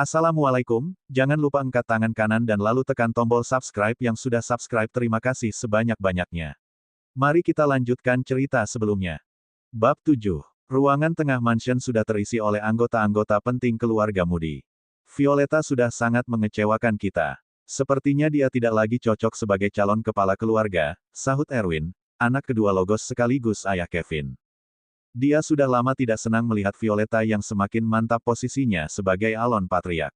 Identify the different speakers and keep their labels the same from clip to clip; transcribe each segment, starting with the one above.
Speaker 1: Assalamualaikum, jangan lupa angkat tangan kanan dan lalu tekan tombol subscribe yang sudah subscribe. Terima kasih sebanyak-banyaknya. Mari kita lanjutkan cerita sebelumnya. Bab 7. Ruangan tengah mansion sudah terisi oleh anggota-anggota penting keluarga Moody. Violeta sudah sangat mengecewakan kita. Sepertinya dia tidak lagi cocok sebagai calon kepala keluarga, sahut Erwin, anak kedua Logos sekaligus ayah Kevin. Dia sudah lama tidak senang melihat Violeta yang semakin mantap posisinya sebagai Alon Patriark.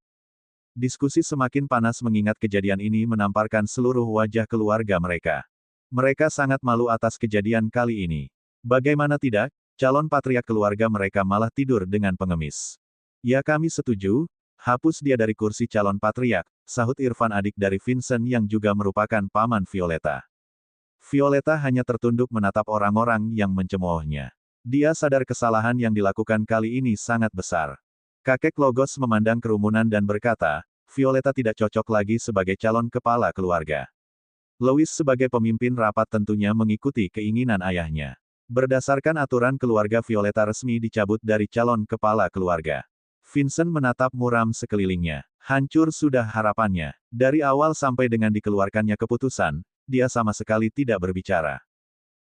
Speaker 1: Diskusi semakin panas mengingat kejadian ini menamparkan seluruh wajah keluarga mereka. Mereka sangat malu atas kejadian kali ini. Bagaimana tidak, calon patriark keluarga mereka malah tidur dengan pengemis. Ya, kami setuju, hapus dia dari kursi calon patriark, sahut Irfan, adik dari Vincent yang juga merupakan paman Violeta. Violeta hanya tertunduk menatap orang-orang yang mencemoohnya. Dia sadar kesalahan yang dilakukan kali ini sangat besar. Kakek Logos memandang kerumunan dan berkata, Violeta tidak cocok lagi sebagai calon kepala keluarga. Louis sebagai pemimpin rapat tentunya mengikuti keinginan ayahnya. Berdasarkan aturan keluarga, Violeta resmi dicabut dari calon kepala keluarga. Vincent menatap muram sekelilingnya. Hancur sudah harapannya. Dari awal sampai dengan dikeluarkannya keputusan, dia sama sekali tidak berbicara.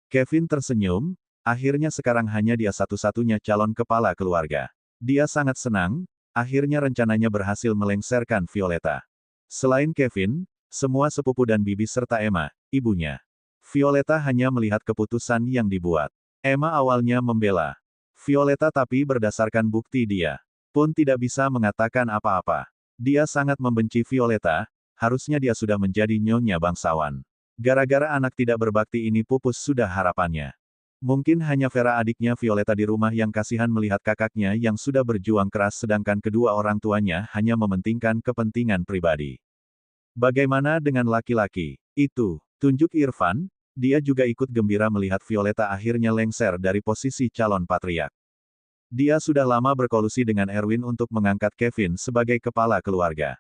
Speaker 1: Kevin tersenyum. Akhirnya sekarang hanya dia satu-satunya calon kepala keluarga. Dia sangat senang, akhirnya rencananya berhasil melengsarkan Violeta. Selain Kevin, semua sepupu dan bibi serta Emma, ibunya. Violeta hanya melihat keputusan yang dibuat. Emma awalnya membela Violeta, tapi berdasarkan bukti dia pun tidak bisa mengatakan apa-apa. Dia sangat membenci Violeta, harusnya dia sudah menjadi nyonya bangsawan. Gara-gara anak tidak berbakti ini pupus sudah harapannya. Mungkin hanya Vera, adiknya Violeta di rumah, yang kasihan melihat kakaknya yang sudah berjuang keras sedangkan kedua orang tuanya hanya mementingkan kepentingan pribadi. Bagaimana dengan laki-laki itu? Tunjuk Irfan, dia juga ikut gembira melihat Violeta akhirnya lengser dari posisi calon patriark. Dia sudah lama berkolusi dengan Erwin untuk mengangkat Kevin sebagai kepala keluarga.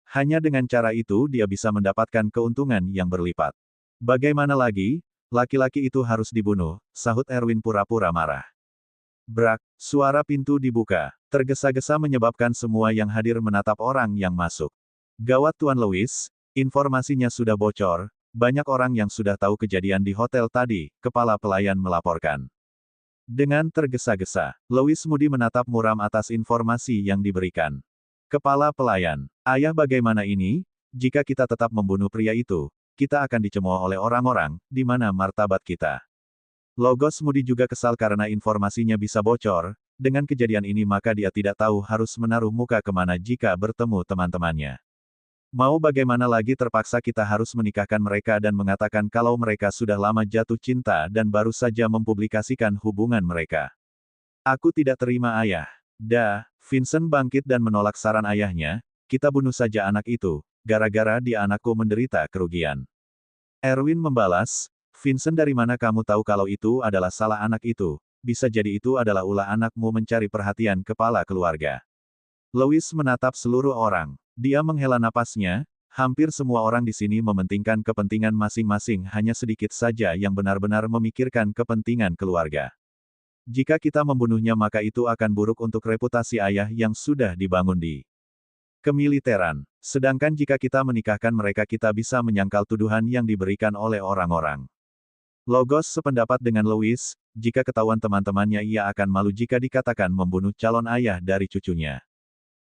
Speaker 1: Hanya dengan cara itu dia bisa mendapatkan keuntungan yang berlipat. Bagaimana lagi? Laki-laki itu harus dibunuh, sahut Erwin pura-pura marah. Brak, suara pintu dibuka, tergesa-gesa menyebabkan semua yang hadir menatap orang yang masuk. Gawat Tuan Louis, informasinya sudah bocor, banyak orang yang sudah tahu kejadian di hotel tadi, kepala pelayan melaporkan. Dengan tergesa-gesa, Louis Moody menatap muram atas informasi yang diberikan. Kepala pelayan, ayah, bagaimana ini? Jika kita tetap membunuh pria itu, kita akan dicemooh oleh orang-orang, di mana martabat kita. Logos Moody juga kesal karena informasinya bisa bocor, dengan kejadian ini maka dia tidak tahu harus menaruh muka kemana jika bertemu teman-temannya. Mau bagaimana lagi, terpaksa kita harus menikahkan mereka dan mengatakan kalau mereka sudah lama jatuh cinta dan baru saja mempublikasikan hubungan mereka. Aku tidak terima, ayah. Vincent bangkit dan menolak saran ayahnya, kita bunuh saja anak itu. Gara-gara dia anakku menderita kerugian. Erwin membalas, Vincent, dari mana kamu tahu kalau itu adalah salah anak itu? Bisa jadi itu adalah ulah anakmu mencari perhatian kepala keluarga. Louis menatap seluruh orang. Dia menghela napasnya, hampir semua orang di sini mementingkan kepentingan masing-masing, hanya sedikit saja yang benar-benar memikirkan kepentingan keluarga. Jika kita membunuhnya maka itu akan buruk untuk reputasi ayah yang sudah dibangun di kemiliteran. Sedangkan jika kita menikahkan mereka kita bisa menyangkal tuduhan yang diberikan oleh orang-orang. Logos sependapat dengan Louis, jika ketahuan teman-temannya ia akan malu jika dikatakan membunuh calon ayah dari cucunya.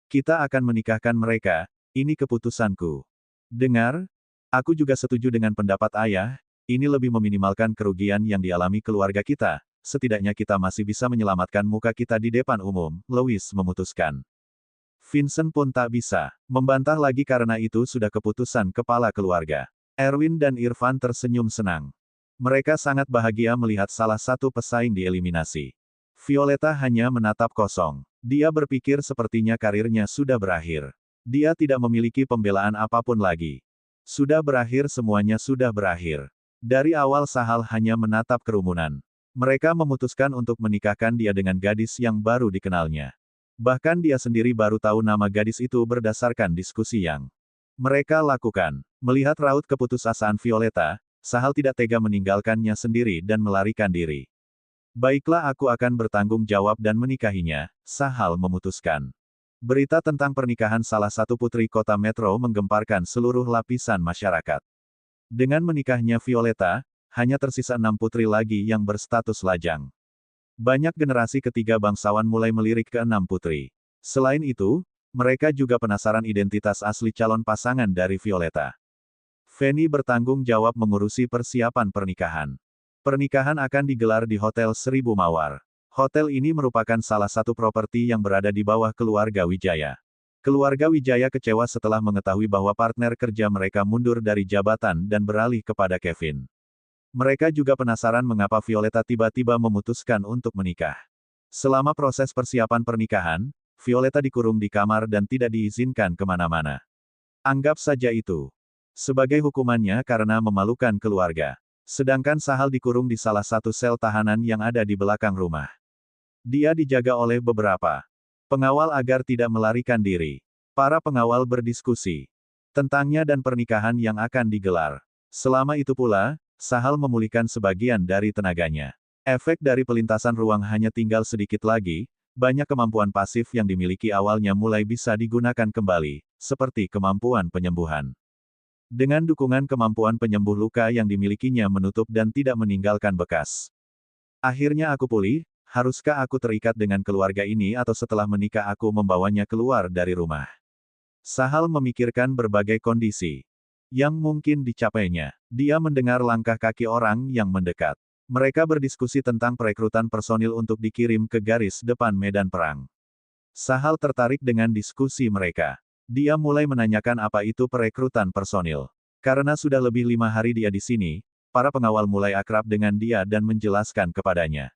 Speaker 1: Kita akan menikahkan mereka, ini keputusanku. Dengar, aku juga setuju dengan pendapat ayah, ini lebih meminimalkan kerugian yang dialami keluarga kita, setidaknya kita masih bisa menyelamatkan muka kita di depan umum, Louis memutuskan. Vincent pun tak bisa membantah lagi karena itu sudah keputusan kepala keluarga. Erwin dan Irfan tersenyum senang. Mereka sangat bahagia melihat salah satu pesaing dieliminasi. Violeta hanya menatap kosong. Dia berpikir sepertinya karirnya sudah berakhir. Dia tidak memiliki pembelaan apapun lagi. Sudah berakhir, semuanya sudah berakhir. Dari awal Sahal hanya menatap kerumunan. Mereka memutuskan untuk menikahkan dia dengan gadis yang baru dikenalnya. Bahkan dia sendiri baru tahu nama gadis itu berdasarkan diskusi yang mereka lakukan. Melihat raut keputusasaan Violeta, Sahal tidak tega meninggalkannya sendiri dan melarikan diri. Baiklah, aku akan bertanggung jawab dan menikahinya, Sahal memutuskan. Berita tentang pernikahan salah satu putri kota metro menggemparkan seluruh lapisan masyarakat. Dengan menikahnya Violeta, hanya tersisa 6 putri lagi yang berstatus lajang. Banyak generasi ketiga bangsawan mulai melirik ke 6 putri. Selain itu, mereka juga penasaran identitas asli calon pasangan dari Violeta. Fanny bertanggung jawab mengurusi persiapan pernikahan. Pernikahan akan digelar di Hotel Seribu Mawar. Hotel ini merupakan salah satu properti yang berada di bawah keluarga Wijaya. Keluarga Wijaya kecewa setelah mengetahui bahwa partner kerja mereka mundur dari jabatan dan beralih kepada Kevin. Mereka juga penasaran mengapa Violeta tiba-tiba memutuskan untuk menikah. Selama proses persiapan pernikahan, Violeta dikurung di kamar dan tidak diizinkan kemana-mana. Anggap saja itu sebagai hukumannya karena memalukan keluarga. Sedangkan Sahal dikurung di salah satu sel tahanan yang ada di belakang rumah. Dia dijaga oleh beberapa pengawal agar tidak melarikan diri. Para pengawal berdiskusi tentangnya dan pernikahan yang akan digelar. Selama itu pula, Sahal memulihkan sebagian dari tenaganya. Efek dari pelintasan ruang hanya tinggal sedikit lagi, banyak kemampuan pasif yang dimiliki awalnya mulai bisa digunakan kembali, seperti kemampuan penyembuhan. Dengan dukungan kemampuan penyembuh luka yang dimilikinya menutup dan tidak meninggalkan bekas. Akhirnya aku pulih, haruskah aku terikat dengan keluarga ini atau setelah menikah aku membawanya keluar dari rumah? Sahal memikirkan berbagai kondisi yang mungkin dicapainya. Dia mendengar langkah kaki orang yang mendekat. Mereka berdiskusi tentang perekrutan personil untuk dikirim ke garis depan medan perang. Sahal tertarik dengan diskusi mereka. Dia mulai menanyakan apa itu perekrutan personil. Karena sudah lebih 5 hari dia di sini, para pengawal mulai akrab dengan dia dan menjelaskan kepadanya.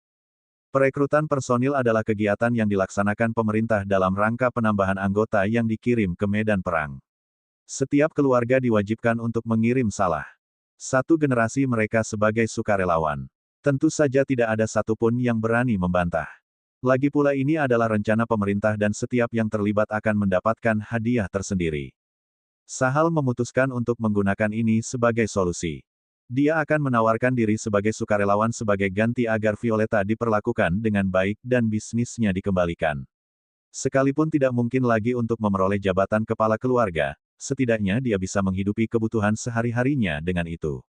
Speaker 1: Perekrutan personil adalah kegiatan yang dilaksanakan pemerintah dalam rangka penambahan anggota yang dikirim ke medan perang. Setiap keluarga diwajibkan untuk mengirim salah satu generasi mereka sebagai sukarelawan. Tentu saja tidak ada satupun yang berani membantah. Lagi pula ini adalah rencana pemerintah dan setiap yang terlibat akan mendapatkan hadiah tersendiri. Sahal memutuskan untuk menggunakan ini sebagai solusi. Dia akan menawarkan diri sebagai sukarelawan sebagai ganti agar Violeta diperlakukan dengan baik dan bisnisnya dikembalikan. Sekalipun tidak mungkin lagi untuk memperoleh jabatan kepala keluarga, setidaknya dia bisa menghidupi kebutuhan sehari-harinya dengan itu.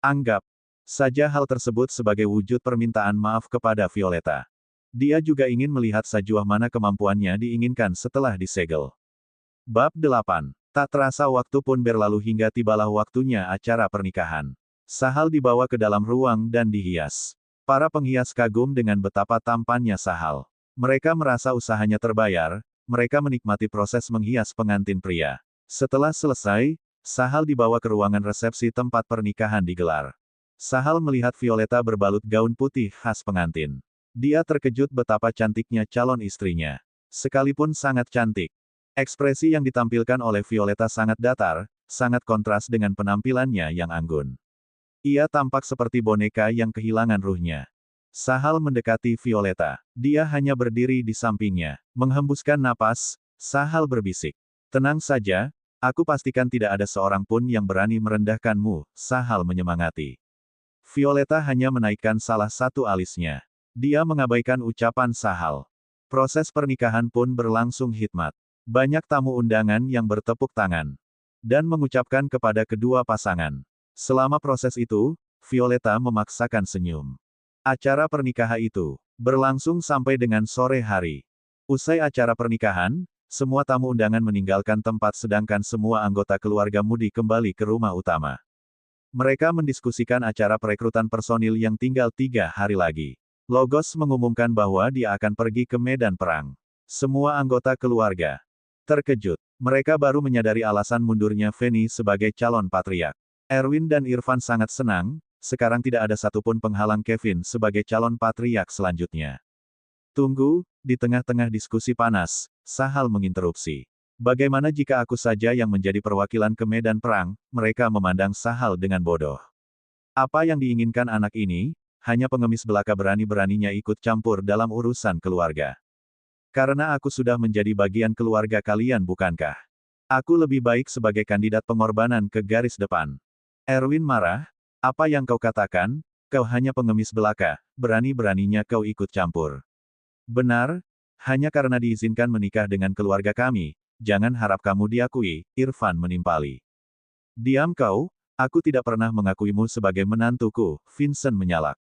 Speaker 1: Anggap saja hal tersebut sebagai wujud permintaan maaf kepada Violeta. Dia juga ingin melihat sejauh mana kemampuannya diinginkan setelah disegel. Bab 8. Tak terasa waktu pun berlalu hingga tibalah waktunya acara pernikahan. Sahal dibawa ke dalam ruang dan dihias. Para penghias kagum dengan betapa tampannya Sahal. Mereka merasa usahanya terbayar, mereka menikmati proses menghias pengantin pria. Setelah selesai, Sahal dibawa ke ruangan resepsi tempat pernikahan digelar. Sahal melihat Violeta berbalut gaun putih khas pengantin. Dia terkejut betapa cantiknya calon istrinya. Sekalipun sangat cantik, ekspresi yang ditampilkan oleh Violeta sangat datar, sangat kontras dengan penampilannya yang anggun. Ia tampak seperti boneka yang kehilangan ruhnya. Sahal mendekati Violeta. Dia hanya berdiri di sampingnya. Menghembuskan napas, Sahal berbisik. Tenang saja, aku pastikan tidak ada seorang pun yang berani merendahkanmu, Sahal menyemangati. Violeta hanya menaikkan salah satu alisnya. Dia mengabaikan ucapan Sahal. Proses pernikahan pun berlangsung hikmat. Banyak tamu undangan yang bertepuk tangan dan mengucapkan kepada kedua pasangan. Selama proses itu, Violeta memaksakan senyum. Acara pernikahan itu berlangsung sampai dengan sore hari. Usai acara pernikahan, semua tamu undangan meninggalkan tempat sedangkan semua anggota keluarga Moody kembali ke rumah utama. Mereka mendiskusikan acara perekrutan personil yang tinggal 3 hari lagi. Logos mengumumkan bahwa dia akan pergi ke medan perang. Semua anggota keluarga terkejut. Mereka baru menyadari alasan mundurnya Fanny sebagai calon patriark. Erwin dan Irfan sangat senang, sekarang tidak ada satupun penghalang Kevin sebagai calon patriark selanjutnya. Tunggu, di tengah-tengah diskusi panas, Sahal menginterupsi. Bagaimana jika aku saja yang menjadi perwakilan ke medan perang? Mereka memandang Sahal dengan bodoh. Apa yang diinginkan anak ini? Hanya pengemis belaka berani-beraninya ikut campur dalam urusan keluarga. Karena aku sudah menjadi bagian keluarga kalian bukankah? Aku lebih baik sebagai kandidat pengorbanan ke garis depan. Erwin marah, apa yang kau katakan? Kau hanya pengemis belaka, berani-beraninya kau ikut campur. Benar, Hanya karena diizinkan menikah dengan keluarga kami, jangan harap kamu diakui, Irfan menimpali. Diam kau, aku tidak pernah mengakuimu sebagai menantuku, Vincent menyalak.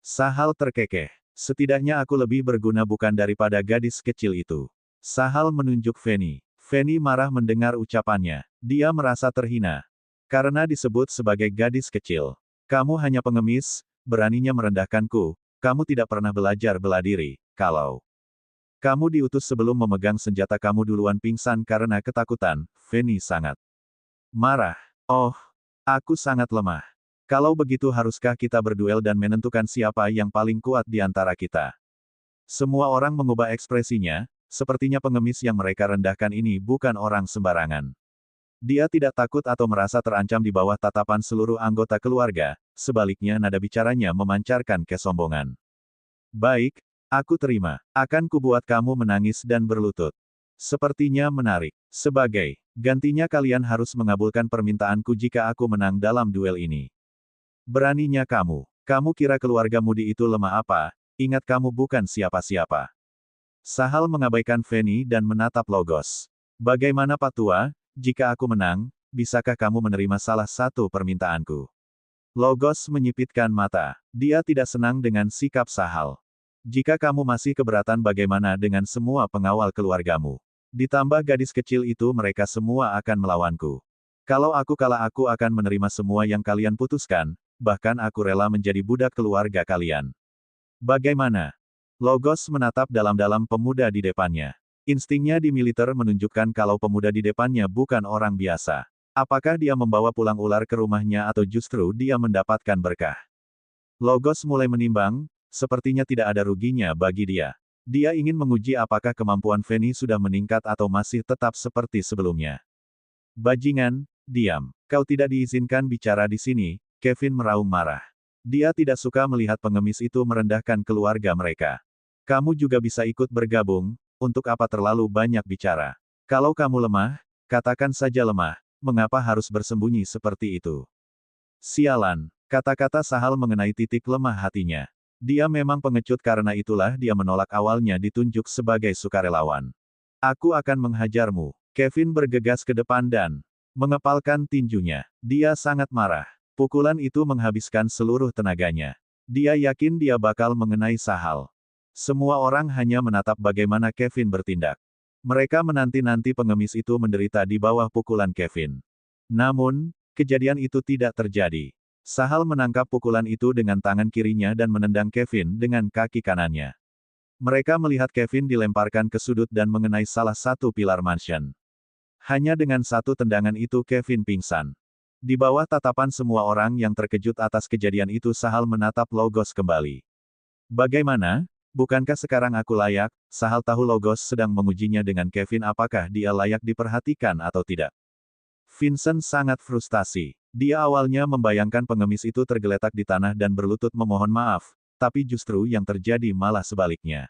Speaker 1: Sahal terkekeh. Setidaknya aku lebih berguna bukan daripada gadis kecil itu. Sahal menunjuk Fanny. Fanny marah mendengar ucapannya. Dia merasa terhina. Karena disebut sebagai gadis kecil. Kamu hanya pengemis, beraninya merendahkanku, kamu tidak pernah belajar bela diri, kalau kamu diutus sebelum memegang senjata kamu duluan pingsan karena ketakutan, Fanny sangat marah. Oh, aku sangat lemah. Kalau begitu haruskah kita berduel dan menentukan siapa yang paling kuat di antara kita? Semua orang mengubah ekspresinya, sepertinya pengemis yang mereka rendahkan ini bukan orang sembarangan. Dia tidak takut atau merasa terancam di bawah tatapan seluruh anggota keluarga, sebaliknya nada bicaranya memancarkan kesombongan. Baik, aku terima. Akan kubuat kamu menangis dan berlutut. Sepertinya menarik. Sebagai gantinya kalian harus mengabulkan permintaanku jika aku menang dalam duel ini. Beraninya kamu. Kamu kira keluarga Mudi itu lemah apa? Ingat kamu bukan siapa-siapa. Sahal mengabaikan Fanny dan menatap Logos. Bagaimana Pak Tua, jika aku menang, bisakah kamu menerima salah satu permintaanku? Logos menyipitkan mata. Dia tidak senang dengan sikap Sahal. Jika kamu masih keberatan bagaimana dengan semua pengawal keluargamu? Ditambah gadis kecil itu mereka semua akan melawanku. Kalau aku kalah aku akan menerima semua yang kalian putuskan, bahkan aku rela menjadi budak keluarga kalian. Bagaimana? Logos menatap dalam-dalam pemuda di depannya. Instingnya di militer menunjukkan kalau pemuda di depannya bukan orang biasa. Apakah dia membawa pulang ular ke rumahnya atau justru dia mendapatkan berkah? Logos mulai menimbang, sepertinya tidak ada ruginya bagi dia. Dia ingin menguji apakah kemampuan Fanny sudah meningkat atau masih tetap seperti sebelumnya. Bajingan, diam. Kau tidak diizinkan bicara di sini, Kevin meraung marah. Dia tidak suka melihat pengemis itu merendahkan keluarga mereka. Kamu juga bisa ikut bergabung, untuk apa terlalu banyak bicara. Kalau kamu lemah, katakan saja lemah, mengapa harus bersembunyi seperti itu? Sialan, kata-kata Sahal mengenai titik lemah hatinya. Dia memang pengecut karena itulah dia menolak awalnya ditunjuk sebagai sukarelawan. Aku akan menghajarmu. Kevin bergegas ke depan dan mengepalkan tinjunya. Dia sangat marah. Pukulan itu menghabiskan seluruh tenaganya. Dia yakin dia bakal mengenai Sahal. Semua orang hanya menatap bagaimana Kevin bertindak. Mereka menanti-nanti pengemis itu menderita di bawah pukulan Kevin. Namun, kejadian itu tidak terjadi. Sahal menangkap pukulan itu dengan tangan kirinya dan menendang Kevin dengan kaki kanannya. Mereka melihat Kevin dilemparkan ke sudut dan mengenai salah satu pilar mansion. Hanya dengan satu tendangan itu Kevin pingsan. Di bawah tatapan semua orang yang terkejut atas kejadian itu Sahal menatap Logos kembali. Bagaimana? Bukankah sekarang aku layak? Sahal tahu Logos sedang mengujinya dengan Kevin apakah dia layak diperhatikan atau tidak. Vincent sangat frustasi. Dia awalnya membayangkan pengemis itu tergeletak di tanah dan berlutut memohon maaf, tapi justru yang terjadi malah sebaliknya.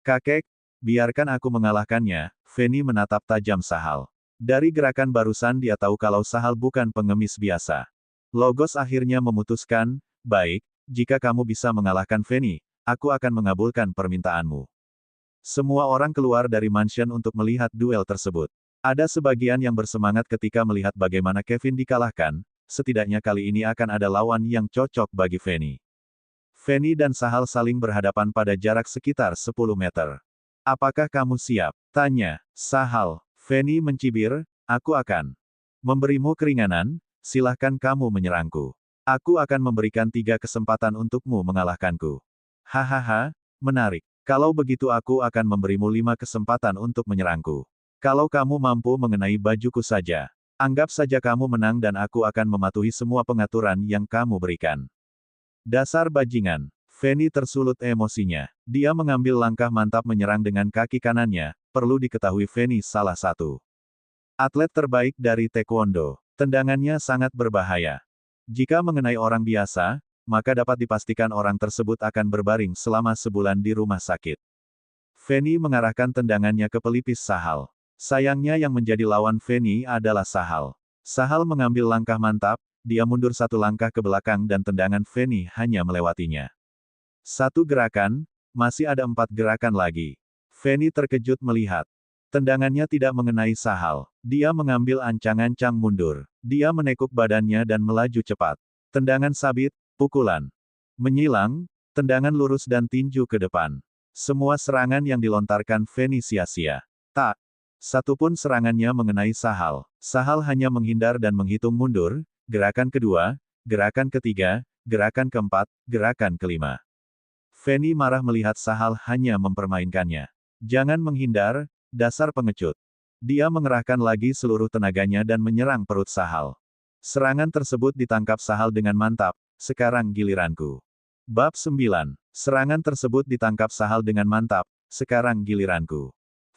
Speaker 1: Kakek, biarkan aku mengalahkannya, Fanny menatap tajam Sahal. Dari gerakan barusan dia tahu kalau Sahal bukan pengemis biasa. Logos akhirnya memutuskan, baik, jika kamu bisa mengalahkan Fanny, aku akan mengabulkan permintaanmu. Semua orang keluar dari mansion untuk melihat duel tersebut. Ada sebagian yang bersemangat ketika melihat bagaimana Kevin dikalahkan, setidaknya kali ini akan ada lawan yang cocok bagi Fanny. Fanny dan Sahal saling berhadapan pada jarak sekitar 10 meter. Apakah kamu siap? Tanya, Sahal. Fanny mencibir, aku akan memberimu keringanan, silahkan kamu menyerangku. Aku akan memberikan 3 kesempatan untukmu mengalahkanku. Hahaha, menarik. Kalau begitu aku akan memberimu 5 kesempatan untuk menyerangku. Kalau kamu mampu mengenai bajuku saja, anggap saja kamu menang dan aku akan mematuhi semua pengaturan yang kamu berikan. Dasar bajingan. Fanny tersulut emosinya. Dia mengambil langkah mantap menyerang dengan kaki kanannya, perlu diketahui Fanny salah satu atlet terbaik dari Taekwondo. Tendangannya sangat berbahaya. Jika mengenai orang biasa, maka dapat dipastikan orang tersebut akan berbaring selama sebulan di rumah sakit. Fanny mengarahkan tendangannya ke pelipis Sahal. Sayangnya yang menjadi lawan Fanny adalah Sahal. Sahal mengambil langkah mantap, dia mundur 1 langkah ke belakang dan tendangan Fanny hanya melewatinya. 1 gerakan, masih ada 4 gerakan lagi. Fanny terkejut melihat. Tendangannya tidak mengenai Sahal. Dia mengambil ancang-ancang mundur. Dia menekuk badannya dan melaju cepat. Tendangan sabit, pukulan. Menyilang, tendangan lurus dan tinju ke depan. Semua serangan yang dilontarkan Fanny sia-sia. Tak satupun serangannya mengenai Sahal. Sahal hanya menghindar dan menghitung mundur, gerakan kedua, gerakan ketiga, gerakan keempat, gerakan kelima. Fanny marah melihat Sahal hanya mempermainkannya. Jangan menghindar, dasar pengecut. Dia mengerahkan lagi seluruh tenaganya dan menyerang perut Sahal. Serangan tersebut ditangkap Sahal dengan mantap. Sekarang giliranku. Bab 9. Serangan tersebut ditangkap Sahal dengan mantap. Sekarang giliranku.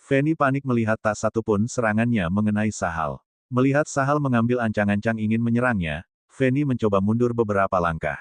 Speaker 1: Fanny panik melihat tak satupun serangannya mengenai Sahal. Melihat Sahal mengambil ancang-ancang ingin menyerangnya, Fanny mencoba mundur beberapa langkah.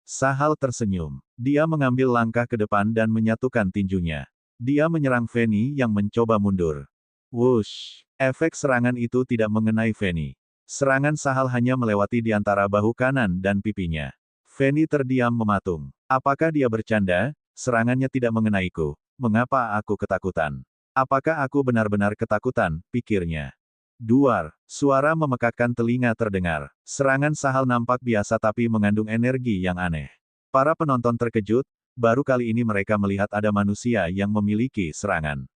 Speaker 1: Sahal tersenyum. Dia mengambil langkah ke depan dan menyatukan tinjunya. Dia menyerang Fanny yang mencoba mundur. Wush! Efek serangan itu tidak mengenai Fanny. Serangan Sahal hanya melewati di antara bahu kanan dan pipinya. Fanny terdiam mematung. Apakah dia bercanda? Serangannya tidak mengenaiku. Mengapa aku ketakutan? Apakah aku benar-benar ketakutan? Pikirnya. Duar. Suara memekakkan telinga terdengar. Serangan Sahal nampak biasa tapi mengandung energi yang aneh. Para penonton terkejut. Baru kali ini mereka melihat ada manusia yang memiliki serangan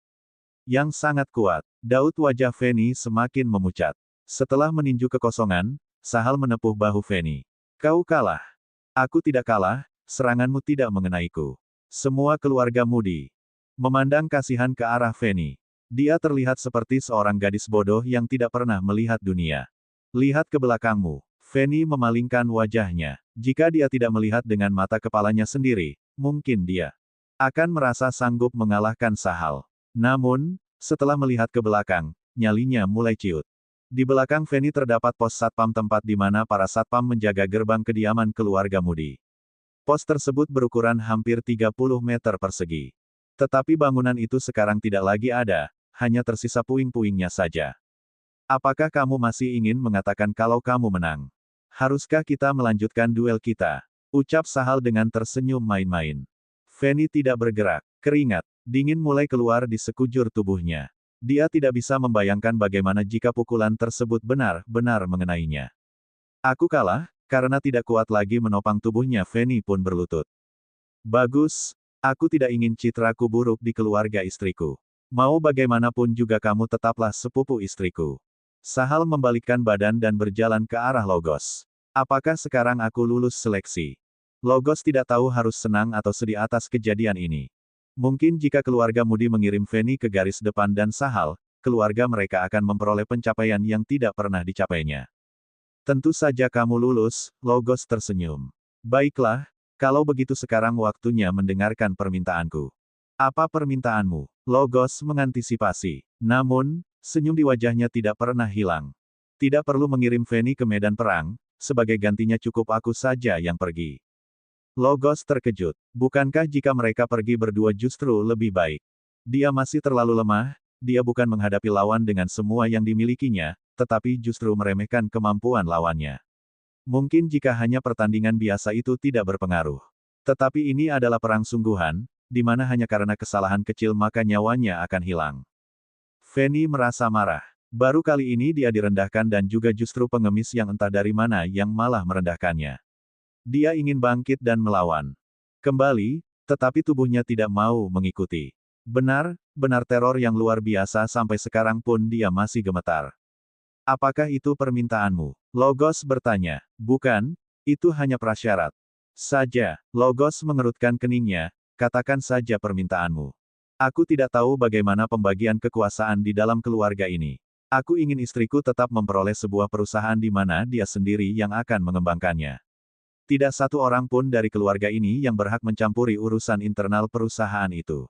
Speaker 1: yang sangat kuat. Daud wajah Fanny semakin memucat. Setelah meninju kekosongan, Sahal menepuk bahu Fanny. Kau kalah. Aku tidak kalah, seranganmu tidak mengenaiku. Semua keluarga Moody memandang kasihan ke arah Fanny. Dia terlihat seperti seorang gadis bodoh yang tidak pernah melihat dunia. Lihat ke belakangmu. Fanny memalingkan wajahnya. Jika dia tidak melihat dengan mata kepalanya sendiri, mungkin dia akan merasa sanggup mengalahkan Sahal. Namun, setelah melihat ke belakang, nyalinya mulai ciut. Di belakang Fanny terdapat pos satpam tempat di mana para satpam menjaga gerbang kediaman keluarga Moody. Pos tersebut berukuran hampir 30 meter persegi. Tetapi bangunan itu sekarang tidak lagi ada, hanya tersisa puing-puingnya saja. Apakah kamu masih ingin mengatakan kalau kamu menang? Haruskah kita melanjutkan duel kita? Ucap Sahal dengan tersenyum main-main. Fanny tidak bergerak. Keringat dingin mulai keluar di sekujur tubuhnya. Dia tidak bisa membayangkan bagaimana jika pukulan tersebut benar-benar mengenainya. Aku kalah, karena tidak kuat lagi menopang tubuhnya. Fanny pun berlutut. Bagus, aku tidak ingin citraku buruk di keluarga istriku. Mau bagaimanapun juga kamu tetaplah sepupu istriku. Sahal membalikkan badan dan berjalan ke arah Logos. Apakah sekarang aku lulus seleksi? Logos tidak tahu harus senang atau sedih atas kejadian ini. Mungkin jika keluarga Moody mengirim Fanny ke garis depan dan Sahal, keluarga mereka akan memperoleh pencapaian yang tidak pernah dicapainya. Tentu saja kamu lulus, Logos tersenyum. Baiklah, kalau begitu sekarang waktunya mendengarkan permintaanku. Apa permintaanmu? Logos mengantisipasi. Namun, senyum di wajahnya tidak pernah hilang. Tidak perlu mengirim Fanny ke medan perang, sebagai gantinya cukup aku saja yang pergi. Logos terkejut. Bukankah jika mereka pergi berdua justru lebih baik? Dia masih terlalu lemah, dia bukan menghadapi lawan dengan semua yang dimilikinya, tetapi justru meremehkan kemampuan lawannya. Mungkin jika hanya pertandingan biasa itu tidak berpengaruh. Tetapi ini adalah perang sungguhan, di mana hanya karena kesalahan kecil maka nyawanya akan hilang. Fanny merasa marah. Baru kali ini dia direndahkan dan juga justru pengemis yang entah dari mana yang malah merendahkannya. Dia ingin bangkit dan melawan kembali, tetapi tubuhnya tidak mau mengikuti. Benar teror yang luar biasa sampai sekarang pun dia masih gemetar. Apakah itu permintaanmu? Logos bertanya. Bukan, itu hanya prasyarat saja. Logos mengerutkan keningnya, katakan saja permintaanmu. Aku tidak tahu bagaimana pembagian kekuasaan di dalam keluarga ini. Aku ingin istriku tetap memperoleh sebuah perusahaan di mana dia sendiri yang akan mengembangkannya. Tidak satu orang pun dari keluarga ini yang berhak mencampuri urusan internal perusahaan itu.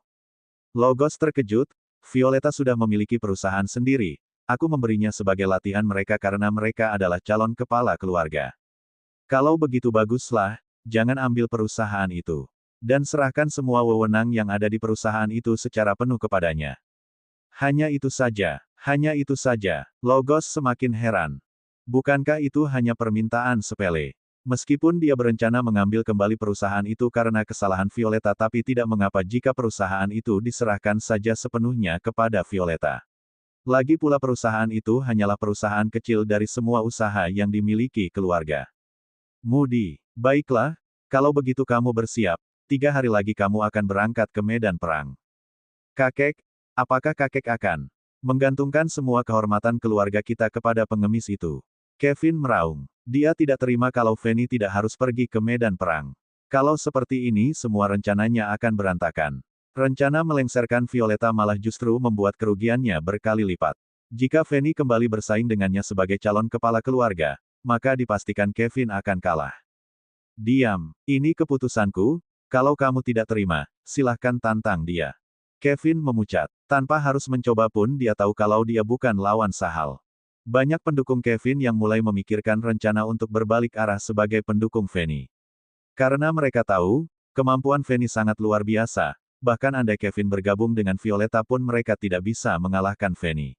Speaker 1: Logos terkejut, Violeta sudah memiliki perusahaan sendiri. Aku memberinya sebagai latihan mereka karena mereka adalah calon kepala keluarga. Kalau begitu baguslah, jangan ambil perusahaan itu. Dan serahkan semua wewenang yang ada di perusahaan itu secara penuh kepadanya. Hanya itu saja. Hanya itu saja. Logos semakin heran. Bukankah itu hanya permintaan sepele? Meskipun dia berencana mengambil kembali perusahaan itu karena kesalahan Violeta, tapi tidak mengapa jika perusahaan itu diserahkan saja sepenuhnya kepada Violeta. Lagi pula perusahaan itu hanyalah perusahaan kecil dari semua usaha yang dimiliki keluarga Moody. Baiklah, kalau begitu kamu bersiap, 3 hari lagi kamu akan berangkat ke medan perang. Kakek, apakah kakek akan menggantungkan semua kehormatan keluarga kita kepada pengemis itu? Kevin meraung. Dia tidak terima kalau Fanny tidak harus pergi ke medan perang. Kalau seperti ini semua rencananya akan berantakan. Rencana melengsarkan Violeta malah justru membuat kerugiannya berkali lipat. Jika Fanny kembali bersaing dengannya sebagai calon kepala keluarga, maka dipastikan Kevin akan kalah. Diam, ini keputusanku, kalau kamu tidak terima, silahkan tantang dia. Kevin memucat. Tanpa harus mencoba pun dia tahu kalau dia bukan lawan Sahal. Banyak pendukung Kevin yang mulai memikirkan rencana untuk berbalik arah sebagai pendukung Fanny. Karena mereka tahu, kemampuan Fanny sangat luar biasa, bahkan andai Kevin bergabung dengan Violeta pun mereka tidak bisa mengalahkan Fanny.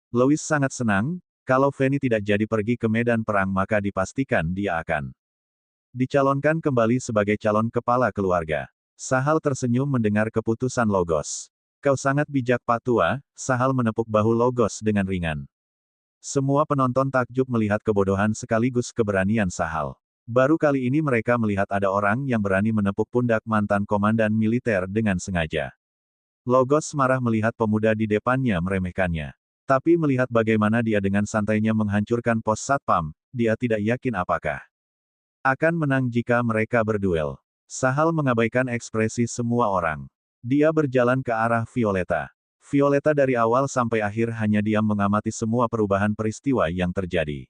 Speaker 1: Louis sangat senang, kalau Fanny tidak jadi pergi ke medan perang maka dipastikan dia akan dicalonkan kembali sebagai calon kepala keluarga. Sahal tersenyum mendengar keputusan Logos. Kau sangat bijak Pak Tua, Sahal menepuk bahu Logos dengan ringan. Semua penonton takjub melihat kebodohan sekaligus keberanian Sahal. Baru kali ini mereka melihat ada orang yang berani menepuk pundak mantan komandan militer dengan sengaja. Logos marah melihat pemuda di depannya meremehkannya. Tapi melihat bagaimana dia dengan santainya menghancurkan pos Satpam, dia tidak yakin apakah akan menang jika mereka berduel. Sahal mengabaikan ekspresi semua orang. Dia berjalan ke arah Violeta. Violeta dari awal sampai akhir hanya diam mengamati semua perubahan peristiwa yang terjadi.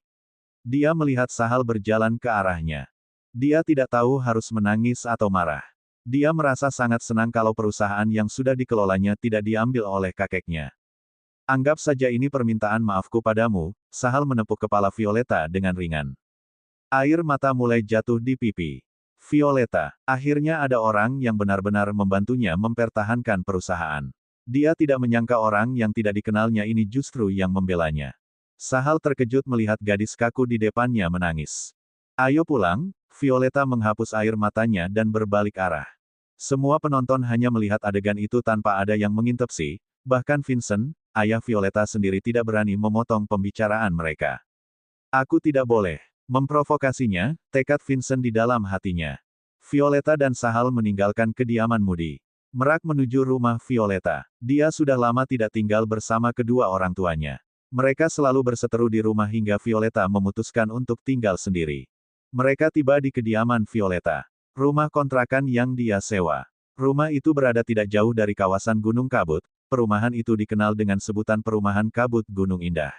Speaker 1: Dia melihat Sahal berjalan ke arahnya. Dia tidak tahu harus menangis atau marah. Dia merasa sangat senang kalau perusahaan yang sudah dikelolanya tidak diambil oleh kakeknya. Anggap saja ini permintaan maafku padamu, Sahal menepuk kepala Violeta dengan ringan. Air mata mulai jatuh di pipi Violeta. Akhirnya ada orang yang benar-benar membantunya mempertahankan perusahaan. Dia tidak menyangka orang yang tidak dikenalnya ini justru yang membelanya. Sahal terkejut melihat gadis kaku di depannya menangis. Ayo pulang, Violeta menghapus air matanya dan berbalik arah. Semua penonton hanya melihat adegan itu tanpa ada yang menginterupsi, bahkan Vincent, ayah Violeta sendiri tidak berani memotong pembicaraan mereka. Aku tidak boleh memprovokasinya, tekad Vincent di dalam hatinya. Violeta dan Sahal meninggalkan kediaman Moody. Merak menuju rumah Violeta. Dia sudah lama tidak tinggal bersama kedua orang tuanya. Mereka selalu berseteru di rumah hingga Violeta memutuskan untuk tinggal sendiri. Mereka tiba di kediaman Violeta. Rumah kontrakan yang dia sewa. Rumah itu berada tidak jauh dari kawasan Gunung Kabut. Perumahan itu dikenal dengan sebutan Perumahan Kabut Gunung Indah.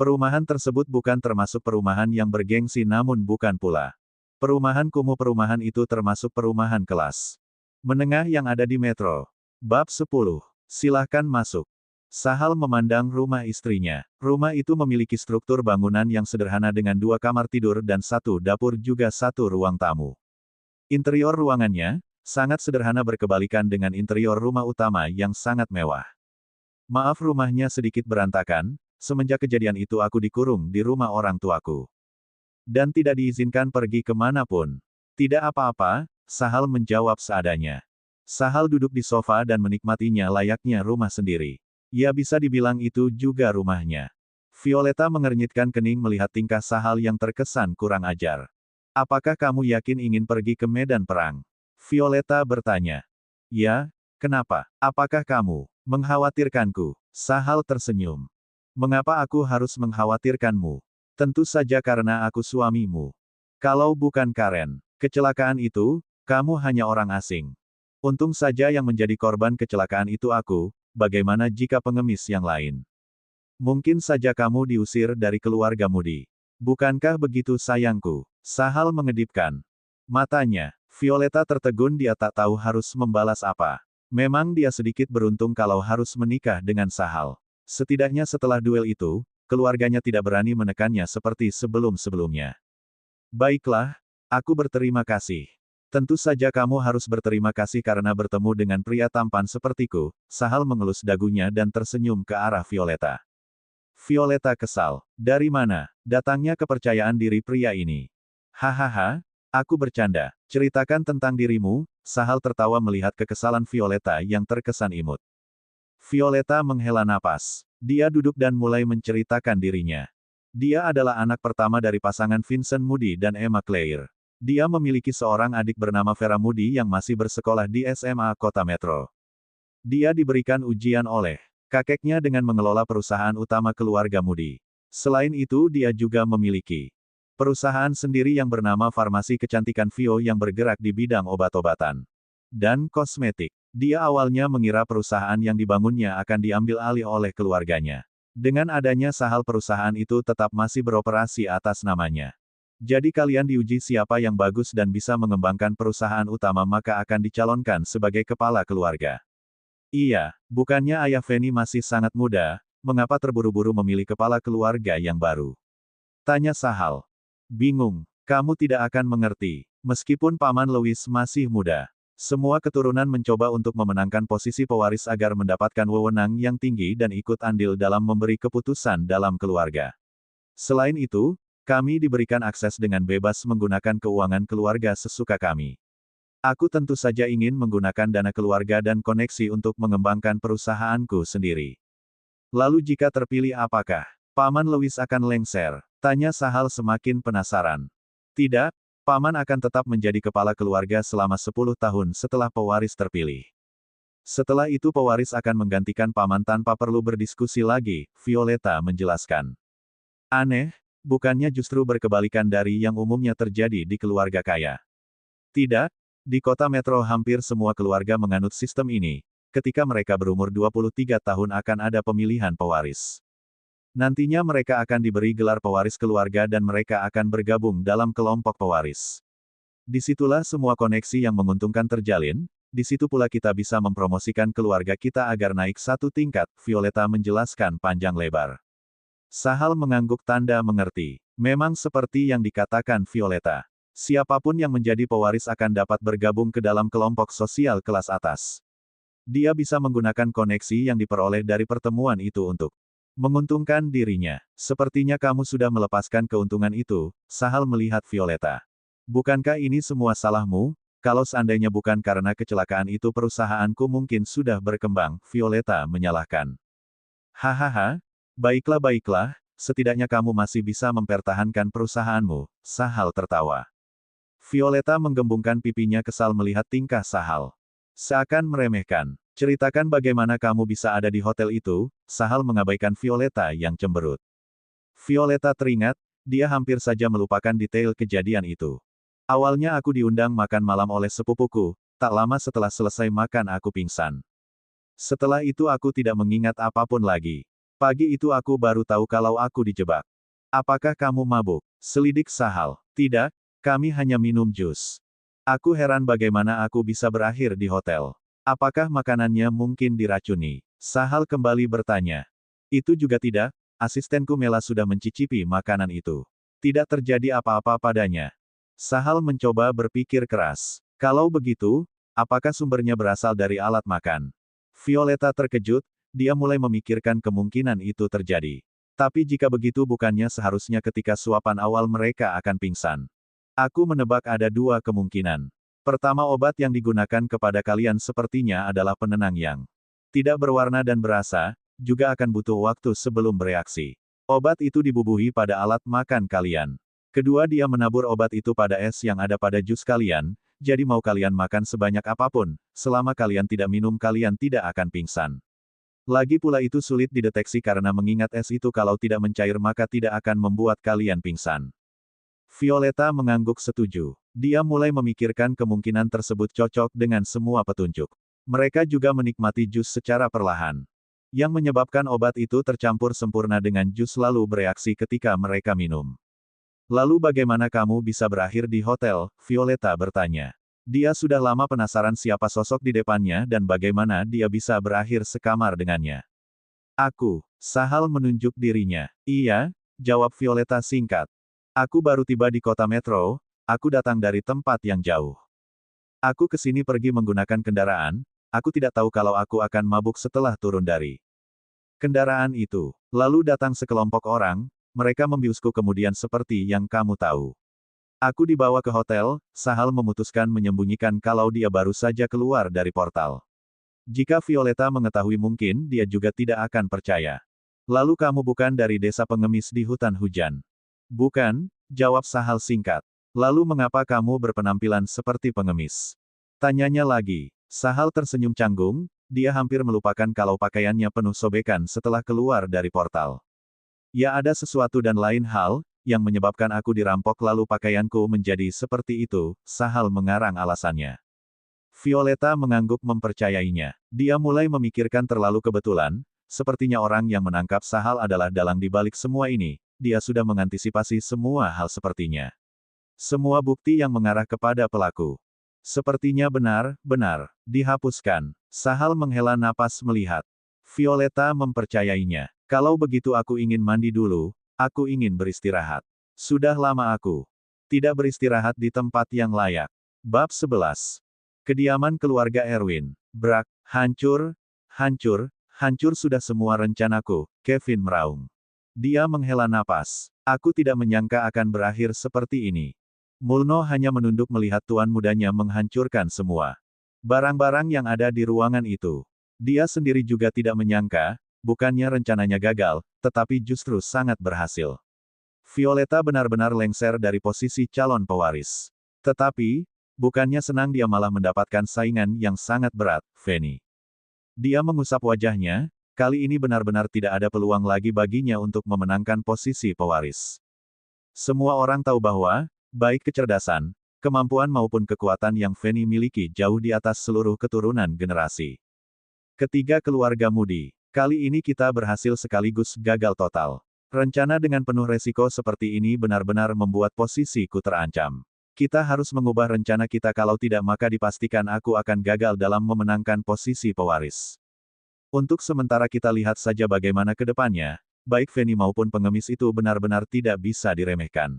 Speaker 1: Perumahan tersebut bukan termasuk perumahan yang bergengsi namun bukan pula perumahan kumuh. Perumahan itu termasuk perumahan kelas menengah yang ada di Metro. Bab 10. Silahkan masuk. Sahal memandang rumah istrinya. Rumah itu memiliki struktur bangunan yang sederhana dengan 2 kamar tidur dan 1 dapur juga 1 ruang tamu. Interior ruangannya sangat sederhana berkebalikan dengan interior rumah utama yang sangat mewah. Maaf rumahnya sedikit berantakan, semenjak kejadian itu aku dikurung di rumah orang tuaku. Dan tidak diizinkan pergi kemanapun. Tidak apa-apa, Sahal menjawab seadanya. Sahal duduk di sofa dan menikmatinya layaknya rumah sendiri. Ya bisa dibilang itu juga rumahnya. Violeta mengernyitkan kening melihat tingkah Sahal yang terkesan kurang ajar. Apakah kamu yakin ingin pergi ke medan perang? Violeta bertanya. Ya, kenapa? Apakah kamu mengkhawatirkanku? Sahal tersenyum. Mengapa aku harus mengkhawatirkanmu? Tentu saja karena aku suamimu. Kalau bukan Karen, kecelakaan itu, kamu hanya orang asing. Untung saja yang menjadi korban kecelakaan itu aku, bagaimana jika pengemis yang lain? Mungkin saja kamu diusir dari keluarga Moody. Bukankah begitu sayangku? Sahal mengedipkan matanya. Violeta tertegun, dia tak tahu harus membalas apa. Memang dia sedikit beruntung kalau harus menikah dengan Sahal. Setidaknya setelah duel itu, keluarganya tidak berani menekannya seperti sebelum-sebelumnya. Baiklah, aku berterima kasih. Tentu saja kamu harus berterima kasih karena bertemu dengan pria tampan sepertiku. Sahal mengelus dagunya dan tersenyum ke arah Violeta. Violeta kesal. Dari mana datangnya kepercayaan diri pria ini? Hahaha, aku bercanda. Ceritakan tentang dirimu, Sahal tertawa melihat kekesalan Violeta yang terkesan imut. Violeta menghela napas. Dia duduk dan mulai menceritakan dirinya. Dia adalah anak pertama dari pasangan Vincent Moody dan Emma Claire. Dia memiliki seorang adik bernama Vera Moody yang masih bersekolah di SMA Kota Metro. Dia diberikan ujian oleh kakeknya dengan mengelola perusahaan utama keluarga Moody. Selain itu dia juga memiliki perusahaan sendiri yang bernama Farmasi Kecantikan Vio yang bergerak di bidang obat-obatan dan kosmetik. Dia awalnya mengira perusahaan yang dibangunnya akan diambil alih oleh keluarganya. Dengan adanya Sahal perusahaan itu tetap masih beroperasi atas namanya. Jadi kalian diuji siapa yang bagus dan bisa mengembangkan perusahaan utama maka akan dicalonkan sebagai kepala keluarga. Iya, bukannya ayah Fanny masih sangat muda, mengapa terburu-buru memilih kepala keluarga yang baru? Tanya Sahal. Bingung, kamu tidak akan mengerti. Meskipun Paman Louis masih muda, semua keturunan mencoba untuk memenangkan posisi pewaris agar mendapatkan wewenang yang tinggi dan ikut andil dalam memberi keputusan dalam keluarga. Selain itu, kami diberikan akses dengan bebas menggunakan keuangan keluarga sesuka kami. Aku tentu saja ingin menggunakan dana keluarga dan koneksi untuk mengembangkan perusahaanku sendiri. Lalu jika terpilih apakah Paman Louis akan lengser? Tanya Sahal semakin penasaran. Tidak, Paman akan tetap menjadi kepala keluarga selama 10 tahun setelah pewaris terpilih. Setelah itu pewaris akan menggantikan Paman tanpa perlu berdiskusi lagi, Violeta menjelaskan. Aneh, bukannya justru berkebalikan dari yang umumnya terjadi di keluarga kaya. Tidak, di kota metro hampir semua keluarga menganut sistem ini. Ketika mereka berumur 23 tahun akan ada pemilihan pewaris. Nantinya mereka akan diberi gelar pewaris keluarga dan mereka akan bergabung dalam kelompok pewaris. Disitulah semua koneksi yang menguntungkan terjalin, di situ pula kita bisa mempromosikan keluarga kita agar naik satu tingkat, Violeta menjelaskan panjang lebar. Sahal mengangguk tanda mengerti. Memang seperti yang dikatakan Violeta. Siapapun yang menjadi pewaris akan dapat bergabung ke dalam kelompok sosial kelas atas. Dia bisa menggunakan koneksi yang diperoleh dari pertemuan itu untuk menguntungkan dirinya. Sepertinya kamu sudah melepaskan keuntungan itu, Sahal melihat Violeta. Bukankah ini semua salahmu? Kalau seandainya bukan karena kecelakaan itu perusahaanku mungkin sudah berkembang, Violeta menyalahkan. Hahaha, baiklah, setidaknya kamu masih bisa mempertahankan perusahaanmu, Sahal tertawa. Violeta menggembungkan pipinya kesal melihat tingkah Sahal. Seakan meremehkan. Ceritakan bagaimana kamu bisa ada di hotel itu, Sahal mengabaikan Violeta yang cemberut. Violeta teringat, dia hampir saja melupakan detail kejadian itu. Awalnya aku diundang makan malam oleh sepupuku, tak lama setelah selesai makan aku pingsan. Setelah itu aku tidak mengingat apapun lagi. Pagi itu aku baru tahu kalau aku dijebak. Apakah kamu mabuk? Selidik Sahal. Tidak, kami hanya minum jus. Aku heran bagaimana aku bisa berakhir di hotel. Apakah makanannya mungkin diracuni? Sahal kembali bertanya. Itu juga tidak, asistenku Mela sudah mencicipi makanan itu. Tidak terjadi apa-apa padanya. Sahal mencoba berpikir keras. Kalau begitu, apakah sumbernya berasal dari alat makan? Violeta terkejut, dia mulai memikirkan kemungkinan itu terjadi. Tapi jika begitu bukannya seharusnya ketika suapan awal mereka akan pingsan. Aku menebak ada dua kemungkinan. Pertama obat yang digunakan kepada kalian sepertinya adalah penenang yang tidak berwarna dan berasa, juga akan butuh waktu sebelum bereaksi. Obat itu dibubuhi pada alat makan kalian. Kedua dia menabur obat itu pada es yang ada pada jus kalian, jadi mau kalian makan sebanyak apapun, selama kalian tidak minum kalian tidak akan pingsan. Lagi pula itu sulit dideteksi karena mengingat es itu kalau tidak mencair maka tidak akan membuat kalian pingsan. Violeta mengangguk setuju. Dia mulai memikirkan kemungkinan tersebut cocok dengan semua petunjuk. Mereka juga menikmati jus secara perlahan. Yang menyebabkan obat itu tercampur sempurna dengan jus lalu bereaksi ketika mereka minum. Lalu bagaimana kamu bisa berakhir di hotel? Violeta bertanya. Dia sudah lama penasaran siapa sosok di depannya dan bagaimana dia bisa berakhir sekamar dengannya. Aku, Sahal menunjuk dirinya. Iya, jawab Violeta singkat. Aku baru tiba di kota metro, aku datang dari tempat yang jauh. Aku ke sini pergi menggunakan kendaraan, aku tidak tahu kalau aku akan mabuk setelah turun dari kendaraan itu. Lalu datang sekelompok orang, mereka membiusku kemudian seperti yang kamu tahu. Aku dibawa ke hotel, Sahal memutuskan menyembunyikan kalau dia baru saja keluar dari portal. Jika Violeta mengetahui mungkin dia juga tidak akan percaya. Lalu kamu bukan dari desa pengemis di hutan hujan? Bukan, jawab Sahal singkat. Lalu mengapa kamu berpenampilan seperti pengemis? Tanyanya lagi. Sahal tersenyum canggung, dia hampir melupakan kalau pakaiannya penuh sobekan setelah keluar dari portal. Ya ada sesuatu dan lain hal, yang menyebabkan aku dirampok lalu pakaianku menjadi seperti itu, Sahal mengarang alasannya. Violeta mengangguk mempercayainya. Dia mulai memikirkan terlalu kebetulan, sepertinya orang yang menangkap Sahal adalah dalang di balik semua ini, dia sudah mengantisipasi semua hal sepertinya. Semua bukti yang mengarah kepada pelaku. Sepertinya benar-benar dihapuskan. Sahal menghela napas melihat. Violeta mempercayainya. Kalau begitu aku ingin mandi dulu, aku ingin beristirahat. Sudah lama aku tidak beristirahat di tempat yang layak. Bab 11. Kediaman keluarga Erwin. Brak, hancur, hancur sudah semua rencanaku, Kevin meraung. Dia menghela napas. Aku tidak menyangka akan berakhir seperti ini. Mulno hanya menunduk melihat tuan mudanya menghancurkan semua barang-barang yang ada di ruangan itu. Dia sendiri juga tidak menyangka, bukannya rencananya gagal, tetapi justru sangat berhasil. Violeta benar-benar lengser dari posisi calon pewaris. Tetapi, bukannya senang dia malah mendapatkan saingan yang sangat berat, Fanny. Dia mengusap wajahnya, kali ini benar-benar tidak ada peluang lagi baginya untuk memenangkan posisi pewaris. Semua orang tahu bahwa, baik kecerdasan, kemampuan maupun kekuatan yang Fanny miliki jauh di atas seluruh keturunan generasi. Ketiga keluarga Moody. Kali ini kita berhasil sekaligus gagal total. Rencana dengan penuh resiko seperti ini benar-benar membuat posisiku terancam. Kita harus mengubah rencana kita kalau tidak maka dipastikan aku akan gagal dalam memenangkan posisi pewaris. Untuk sementara kita lihat saja bagaimana ke depannya, baik Fanny maupun pengemis itu benar-benar tidak bisa diremehkan.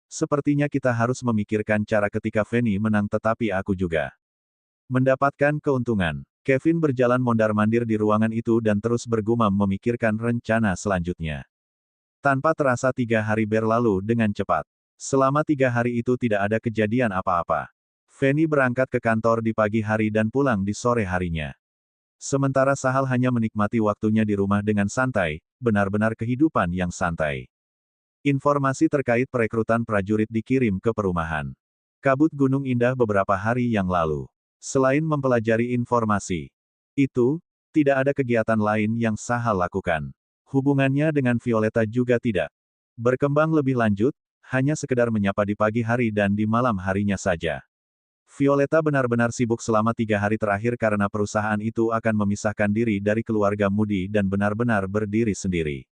Speaker 1: Sepertinya kita harus memikirkan cara ketika Fanny menang tetapi aku juga mendapatkan keuntungan. Kevin berjalan mondar-mandir di ruangan itu dan terus bergumam memikirkan rencana selanjutnya. Tanpa terasa 3 hari berlalu dengan cepat. Selama 3 hari itu tidak ada kejadian apa-apa. Fanny berangkat ke kantor di pagi hari dan pulang di sore harinya. Sementara Sahal hanya menikmati waktunya di rumah dengan santai, benar-benar kehidupan yang santai. Informasi terkait perekrutan prajurit dikirim ke perumahan Kabut Gunung Indah beberapa hari yang lalu. Selain mempelajari informasi itu, tidak ada kegiatan lain yang Sahal lakukan. Hubungannya dengan Violeta juga tidak berkembang lebih lanjut, hanya sekedar menyapa di pagi hari dan di malam harinya saja. Violeta benar-benar sibuk selama 3 hari terakhir karena perusahaan itu akan memisahkan diri dari keluarga Moody dan benar-benar berdiri sendiri.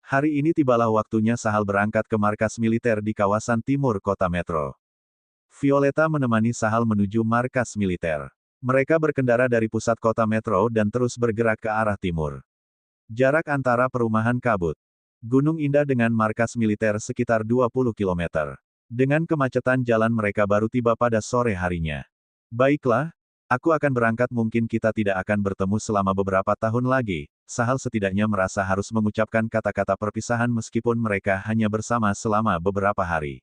Speaker 1: Hari ini tibalah waktunya Sahal berangkat ke markas militer di kawasan timur kota metro. Violeta menemani Sahal menuju markas militer. Mereka berkendara dari pusat kota metro dan terus bergerak ke arah timur. Jarak antara perumahan Kabut Gunung Indah dengan markas militer sekitar 20 km. Dengan kemacetan jalan mereka baru tiba pada sore harinya. Baiklah, aku akan berangkat mungkin kita tidak akan bertemu selama beberapa tahun lagi. Sahal setidaknya merasa harus mengucapkan kata-kata perpisahan meskipun mereka hanya bersama selama beberapa hari.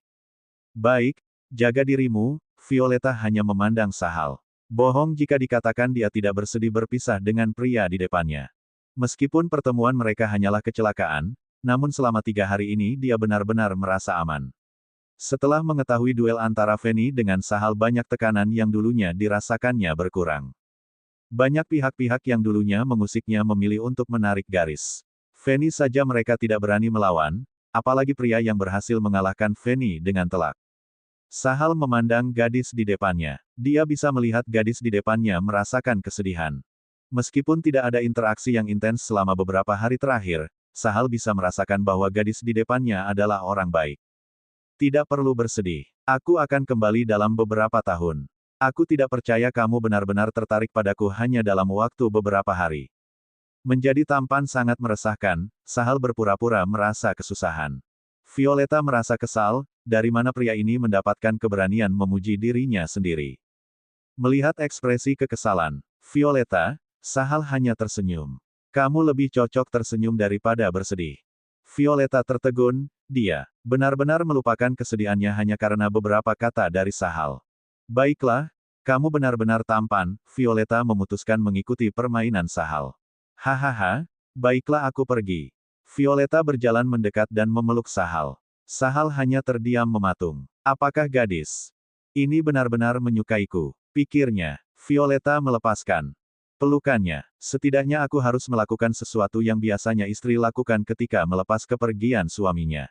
Speaker 1: Baik, jaga dirimu, Violeta hanya memandang Sahal. Bohong jika dikatakan dia tidak bersedih berpisah dengan pria di depannya. Meskipun pertemuan mereka hanyalah kecelakaan, namun selama 3 hari ini dia benar-benar merasa aman. Setelah mengetahui duel antara Fanny dengan Sahal banyak tekanan yang dulunya dirasakannya berkurang. Banyak pihak-pihak yang dulunya mengusiknya memilih untuk menarik garis. Fanny saja mereka tidak berani melawan, apalagi pria yang berhasil mengalahkan Fanny dengan telak. Sahal memandang gadis di depannya. Dia bisa melihat gadis di depannya merasakan kesedihan. Meskipun tidak ada interaksi yang intens selama beberapa hari terakhir, Sahal bisa merasakan bahwa gadis di depannya adalah orang baik. Tidak perlu bersedih. Aku akan kembali dalam beberapa tahun. Aku tidak percaya kamu benar-benar tertarik padaku hanya dalam waktu beberapa hari. Menjadi tampan sangat meresahkan, Sahal berpura-pura merasa kesusahan. Violeta merasa kesal, dari mana pria ini mendapatkan keberanian memuji dirinya sendiri. Melihat ekspresi kekesalan Violeta, Sahal hanya tersenyum. Kamu lebih cocok tersenyum daripada bersedih. Violeta tertegun, dia benar-benar melupakan kesedihannya hanya karena beberapa kata dari Sahal. Baiklah, kamu benar-benar tampan, Violeta memutuskan mengikuti permainan Sahal. Hahaha, baiklah aku pergi. Violeta berjalan mendekat dan memeluk Sahal. Sahal hanya terdiam mematung. Apakah gadis ini benar-benar menyukaiku? Pikirnya. Violeta melepaskan pelukannya. Setidaknya aku harus melakukan sesuatu yang biasanya istri lakukan ketika melepas kepergian suaminya.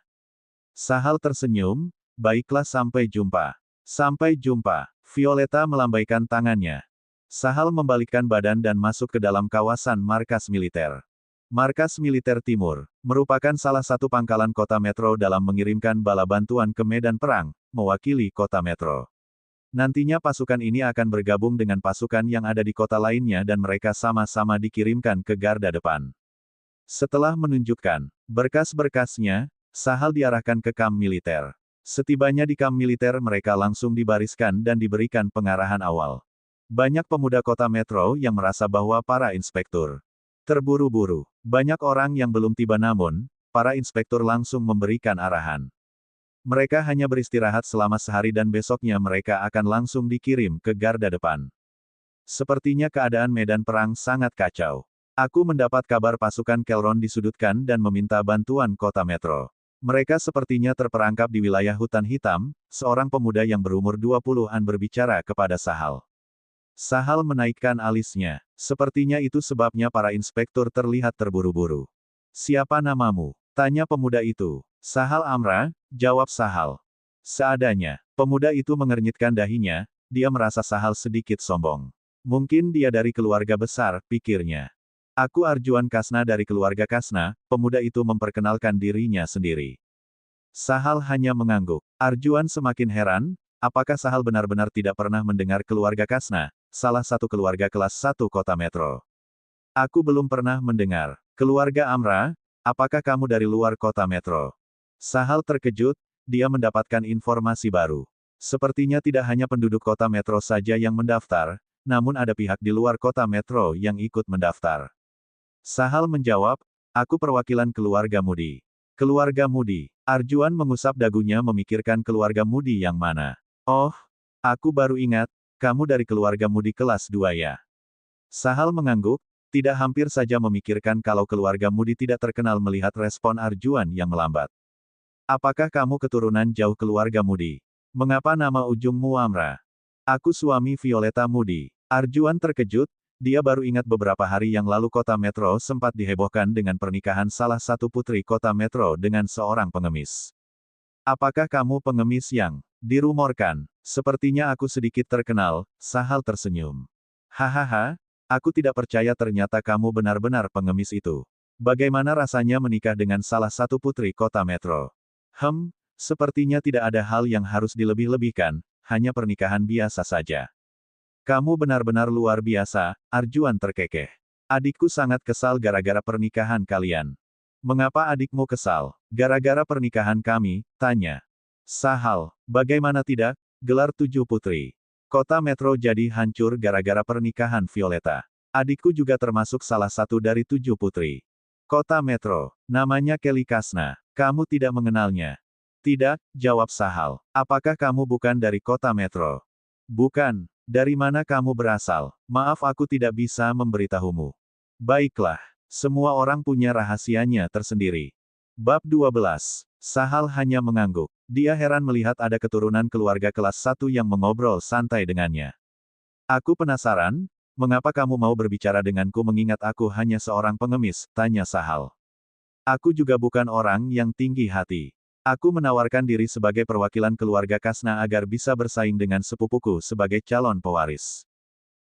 Speaker 1: Sahal tersenyum, baiklah sampai jumpa. Sampai jumpa. Violeta melambaikan tangannya. Sahal membalikkan badan dan masuk ke dalam kawasan markas militer. Markas Militer Timur merupakan salah satu pangkalan kota metro dalam mengirimkan bala bantuan ke medan perang, mewakili kota metro. Nantinya pasukan ini akan bergabung dengan pasukan yang ada di kota lainnya dan mereka sama-sama dikirimkan ke garda depan. Setelah menunjukkan berkas-berkasnya, Sahal diarahkan ke kamp militer. Setibanya di kamp militer mereka langsung dibariskan dan diberikan pengarahan awal. Banyak pemuda kota metro yang merasa bahwa para inspektur terburu-buru. Banyak orang yang belum tiba namun, para inspektur langsung memberikan arahan. Mereka hanya beristirahat selama sehari dan besoknya mereka akan langsung dikirim ke garda depan. Sepertinya keadaan medan perang sangat kacau. Aku mendapat kabar pasukan Kelron disudutkan dan meminta bantuan kota metro. Mereka sepertinya terperangkap di wilayah hutan hitam, seorang pemuda yang berumur 20-an berbicara kepada Sahal. Sahal menaikkan alisnya. Sepertinya itu sebabnya para inspektur terlihat terburu-buru. Siapa namamu? Tanya pemuda itu. Sahal Amra, jawab Sahal. Seadanya, pemuda itu mengernyitkan dahinya, dia merasa Sahal sedikit sombong. Mungkin dia dari keluarga besar, pikirnya. Aku Arjuan Kasna dari keluarga Kasna, pemuda itu memperkenalkan dirinya sendiri. Sahal hanya mengangguk. Arjuan semakin heran, apakah Sahal benar-benar tidak pernah mendengar keluarga Kasna, salah satu keluarga kelas 1 kota metro. Aku belum pernah mendengar. Keluarga Amra, apakah kamu dari luar kota metro? Sahal terkejut, dia mendapatkan informasi baru. Sepertinya tidak hanya penduduk kota metro saja yang mendaftar, namun ada pihak di luar kota metro yang ikut mendaftar. Sahal menjawab, aku perwakilan keluarga Mudi. Keluarga Mudi. Arjuan mengusap dagunya memikirkan keluarga Mudi yang mana. Oh, aku baru ingat, kamu dari keluarga Mudi kelas 2 ya. Sahal mengangguk, tidak hampir saja memikirkan kalau keluarga Mudi tidak terkenal melihat respon Arjuan yang melambat. Apakah kamu keturunan jauh keluarga Mudi? Mengapa nama ujungmu Amra? Aku suami Violeta Mudi. Arjuan terkejut, dia baru ingat beberapa hari yang lalu kota metro sempat dihebohkan dengan pernikahan salah satu putri kota metro dengan seorang pengemis. Apakah kamu pengemis yang dirumorkan? Sepertinya aku sedikit terkenal, Sahal tersenyum. Hahaha, aku tidak percaya ternyata kamu benar-benar pengemis itu. Bagaimana rasanya menikah dengan salah satu putri kota metro? Sepertinya tidak ada hal yang harus dilebih-lebihkan, hanya pernikahan biasa saja. Kamu benar-benar luar biasa, Arjuan terkekeh. Adikku sangat kesal gara-gara pernikahan kalian. Mengapa adikmu kesal? Gara-gara pernikahan kami, tanya. Sahal, bagaimana tidak, gelar 7 putri. Kota metro jadi hancur gara-gara pernikahan Violeta. Adikku juga termasuk salah satu dari 7 putri. Kota metro, namanya Kelly Kasna. Kamu tidak mengenalnya? Tidak, jawab Sahal. Apakah kamu bukan dari kota metro? Bukan. Dari mana kamu berasal? Maaf aku tidak bisa memberitahumu. Baiklah. Semua orang punya rahasianya tersendiri. Bab 12. Sahal hanya mengangguk. Dia heran melihat ada keturunan keluarga kelas 1 yang mengobrol santai dengannya. Aku penasaran, mengapa kamu mau berbicara denganku mengingat aku hanya seorang pengemis, tanya Sahal. Aku juga bukan orang yang tinggi hati. Aku menawarkan diri sebagai perwakilan keluarga Kasna agar bisa bersaing dengan sepupuku sebagai calon pewaris.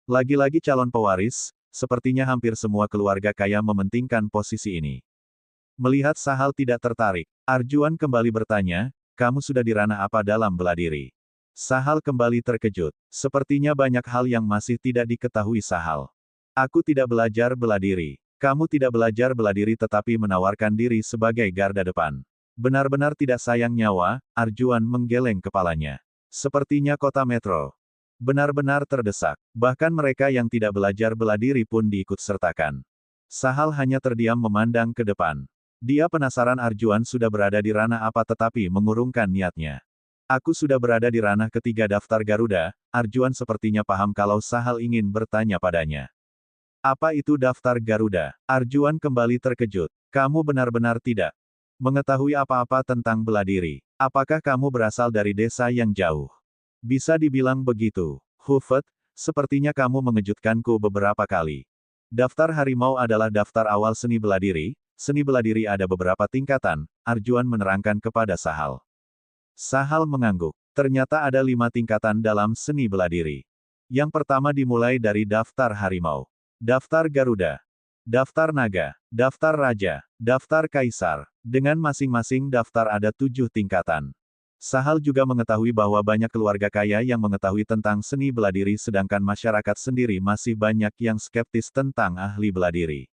Speaker 1: Lagi-lagi calon pewaris, sepertinya hampir semua keluarga kaya mementingkan posisi ini. Melihat Sahal tidak tertarik, Arjuan kembali bertanya, kamu sudah di ranah apa dalam bela diri? Sahal kembali terkejut. Sepertinya banyak hal yang masih tidak diketahui Sahal. Aku tidak belajar bela diri. Kamu tidak belajar bela diri tetapi menawarkan diri sebagai garda depan. Benar-benar tidak sayang nyawa, Arjuan menggeleng kepalanya. Sepertinya kota metro benar-benar terdesak. Bahkan mereka yang tidak belajar bela diri pun diikut sertakan. Sahal hanya terdiam memandang ke depan. Dia penasaran Arjuan sudah berada di ranah apa tetapi mengurungkan niatnya. Aku sudah berada di ranah ketiga daftar Garuda, Arjuan sepertinya paham kalau Sahal ingin bertanya padanya. Apa itu daftar Garuda? Arjuan kembali terkejut. Kamu benar-benar tidak mengetahui apa-apa tentang bela diri. Apakah kamu berasal dari desa yang jauh? Bisa dibilang begitu. Hufet, sepertinya kamu mengejutkanku beberapa kali. Daftar harimau adalah daftar awal seni bela diri. Seni bela diri ada beberapa tingkatan, Arjuan menerangkan kepada Sahal. Sahal mengangguk. Ternyata ada 5 tingkatan dalam seni bela diri. Yang pertama dimulai dari daftar harimau. Daftar Garuda, daftar naga, daftar raja, daftar kaisar. Dengan masing-masing daftar ada 7 tingkatan. Sahal juga mengetahui bahwa banyak keluarga kaya yang mengetahui tentang seni bela diri sedangkan masyarakat sendiri masih banyak yang skeptis tentang ahli bela diri.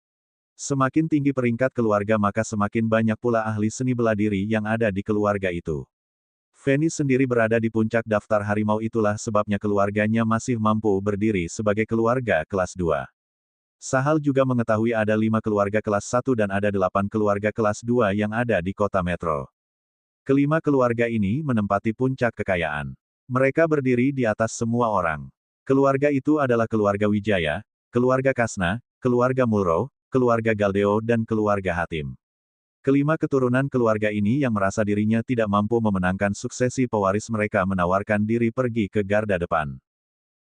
Speaker 1: Semakin tinggi peringkat keluarga maka semakin banyak pula ahli seni bela diri yang ada di keluarga itu. Feni sendiri berada di puncak daftar harimau itulah sebabnya keluarganya masih mampu berdiri sebagai keluarga kelas 2. Sahal juga mengetahui ada 5 keluarga kelas 1 dan ada 8 keluarga kelas 2 yang ada di kota metro. Kelima keluarga ini menempati puncak kekayaan. Mereka berdiri di atas semua orang. Keluarga itu adalah keluarga Wijaya, keluarga Kasna, keluarga Mulro, keluarga Galdeo dan keluarga Hatim. Kelima keturunan keluarga ini yang merasa dirinya tidak mampu memenangkan suksesi pewaris mereka menawarkan diri pergi ke garda depan.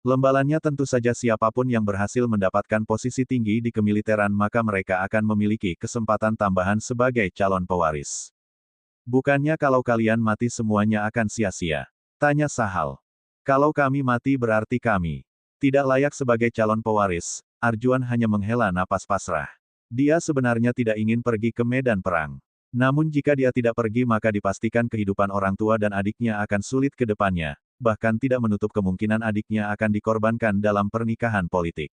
Speaker 1: Lembalannya tentu saja siapapun yang berhasil mendapatkan posisi tinggi di kemiliteran maka mereka akan memiliki kesempatan tambahan sebagai calon pewaris. Bukannya kalau kalian mati semuanya akan sia-sia? Tanya Sahal. Kalau kami mati berarti kami tidak layak sebagai calon pewaris. Arjuan hanya menghela napas pasrah. Dia sebenarnya tidak ingin pergi ke medan perang. Namun jika dia tidak pergi maka dipastikan kehidupan orang tua dan adiknya akan sulit ke depannya. Bahkan tidak menutup kemungkinan adiknya akan dikorbankan dalam pernikahan politik.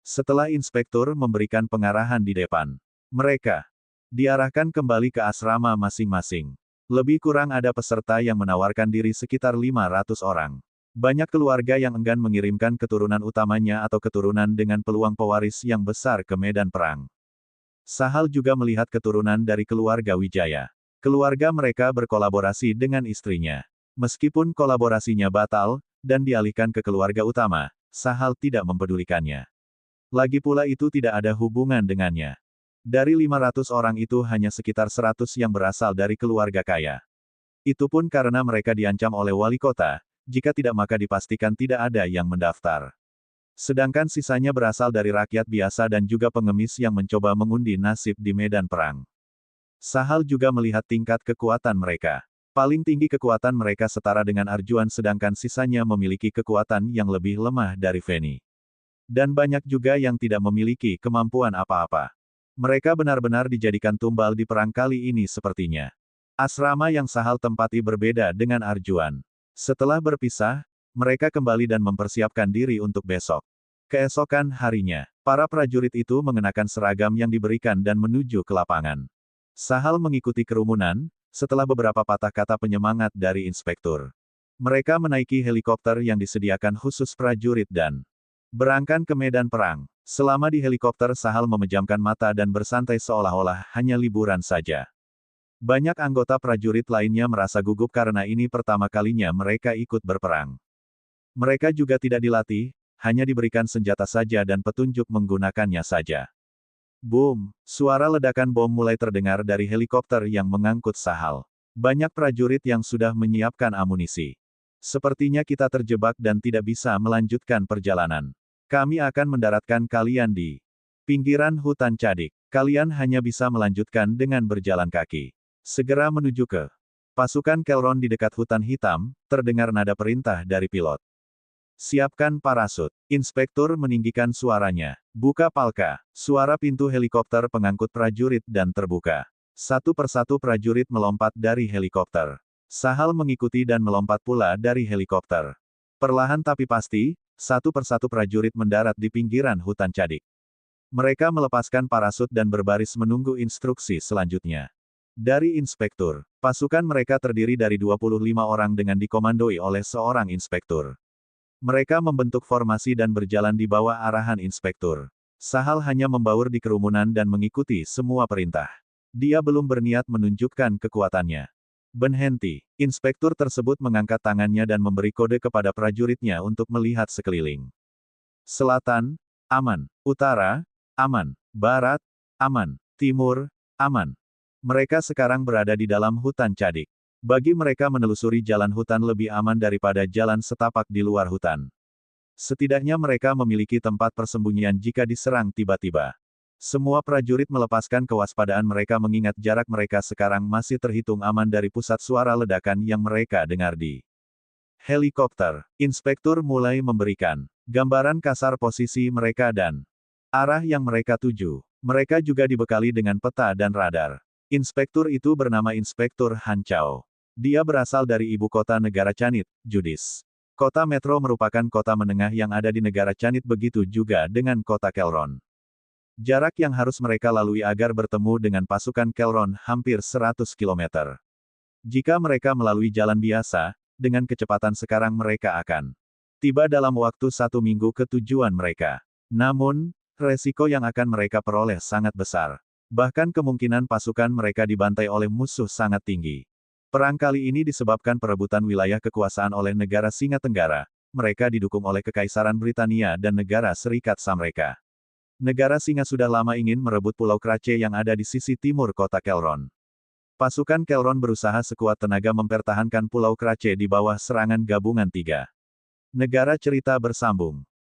Speaker 1: Setelah inspektur memberikan pengarahan di depan, mereka diarahkan kembali ke asrama masing-masing. Lebih kurang ada peserta yang menawarkan diri sekitar 500 orang. Banyak keluarga yang enggan mengirimkan keturunan utamanya atau keturunan dengan peluang pewaris yang besar ke medan perang. Sahal juga melihat keturunan dari keluarga Wijaya. Keluarga mereka berkolaborasi dengan istrinya. Meskipun kolaborasinya batal, dan dialihkan ke keluarga utama, Sahal tidak mempedulikannya. Lagi pula itu tidak ada hubungan dengannya. Dari 500 orang itu hanya sekitar 100 yang berasal dari keluarga kaya. Itu pun karena mereka diancam oleh wali kota, jika tidak maka dipastikan tidak ada yang mendaftar. Sedangkan sisanya berasal dari rakyat biasa dan juga pengemis yang mencoba mengundi nasib di medan perang. Sahal juga melihat tingkat kekuatan mereka. Paling tinggi kekuatan mereka setara dengan Arjuan sedangkan sisanya memiliki kekuatan yang lebih lemah dari Feni. Dan banyak juga yang tidak memiliki kemampuan apa-apa. Mereka benar-benar dijadikan tumbal di perang kali ini sepertinya. Asrama yang Sahal tempati berbeda dengan Arjuan. Setelah berpisah, mereka kembali dan mempersiapkan diri untuk besok. Keesokan harinya, para prajurit itu mengenakan seragam yang diberikan dan menuju ke lapangan. Sahal mengikuti kerumunan, setelah beberapa patah kata penyemangat dari inspektur. Mereka menaiki helikopter yang disediakan khusus prajurit dan berangkat ke medan perang. Selama di helikopter Sahal memejamkan mata dan bersantai seolah-olah hanya liburan saja. Banyak anggota prajurit lainnya merasa gugup karena ini pertama kalinya mereka ikut berperang. Mereka juga tidak dilatih, hanya diberikan senjata saja dan petunjuk menggunakannya saja. Boom! Suara ledakan bom mulai terdengar dari helikopter yang mengangkut Sahal. Banyak prajurit yang sudah menyiapkan amunisi. Sepertinya kita terjebak dan tidak bisa melanjutkan perjalanan. Kami akan mendaratkan kalian di pinggiran hutan Cadik. Kalian hanya bisa melanjutkan dengan berjalan kaki. Segera menuju ke pasukan Kelron di dekat hutan hitam, terdengar nada perintah dari pilot. Siapkan parasut. Inspektur meninggikan suaranya. Buka palka. Suara pintu helikopter pengangkut prajurit dan terbuka. Satu persatu prajurit melompat dari helikopter. Sahal mengikuti dan melompat pula dari helikopter. Perlahan tapi pasti, satu persatu prajurit mendarat di pinggiran hutan Cadik. Mereka melepaskan parasut dan berbaris menunggu instruksi selanjutnya. Dari inspektur, pasukan mereka terdiri dari 25 orang dengan dikomandoi oleh seorang inspektur. Mereka membentuk formasi dan berjalan di bawah arahan inspektur. Sahal hanya membaur di kerumunan dan mengikuti semua perintah. Dia belum berniat menunjukkan kekuatannya. Benhenti, inspektur tersebut mengangkat tangannya dan memberi kode kepada prajuritnya untuk melihat sekeliling. Selatan, aman. Utara, aman. Barat, aman. Timur, aman. Mereka sekarang berada di dalam hutan cadik. Bagi mereka menelusuri jalan hutan lebih aman daripada jalan setapak di luar hutan. Setidaknya mereka memiliki tempat persembunyian jika diserang tiba-tiba. Semua prajurit melepaskan kewaspadaan mereka mengingat jarak mereka sekarang masih terhitung aman dari pusat suara ledakan yang mereka dengar di helikopter. Inspektur mulai memberikan gambaran kasar posisi mereka dan arah yang mereka tuju. Mereka juga dibekali dengan peta dan radar. Inspektur itu bernama Inspektur Han Chao. Dia berasal dari ibu kota negara Canit, Judis. Kota Metro merupakan kota menengah yang ada di negara Canit, begitu juga dengan kota Kelron. Jarak yang harus mereka lalui agar bertemu dengan pasukan Kelron hampir 100 km. Jika mereka melalui jalan biasa, dengan kecepatan sekarang mereka akan tiba dalam waktu 1 minggu ke tujuan mereka. Namun, resiko yang akan mereka peroleh sangat besar. Bahkan kemungkinan pasukan mereka dibantai oleh musuh sangat tinggi. Perang kali ini disebabkan perebutan wilayah kekuasaan oleh negara Singa Tenggara. Mereka didukung oleh Kekaisaran Britania dan negara Serikat Samreka. Negara Singa sudah lama ingin merebut Pulau Krace yang ada di sisi timur kota Kelron. Pasukan Kelron berusaha sekuat tenaga mempertahankan Pulau Krace di bawah serangan gabungan 3 negara. Cerita bersambung.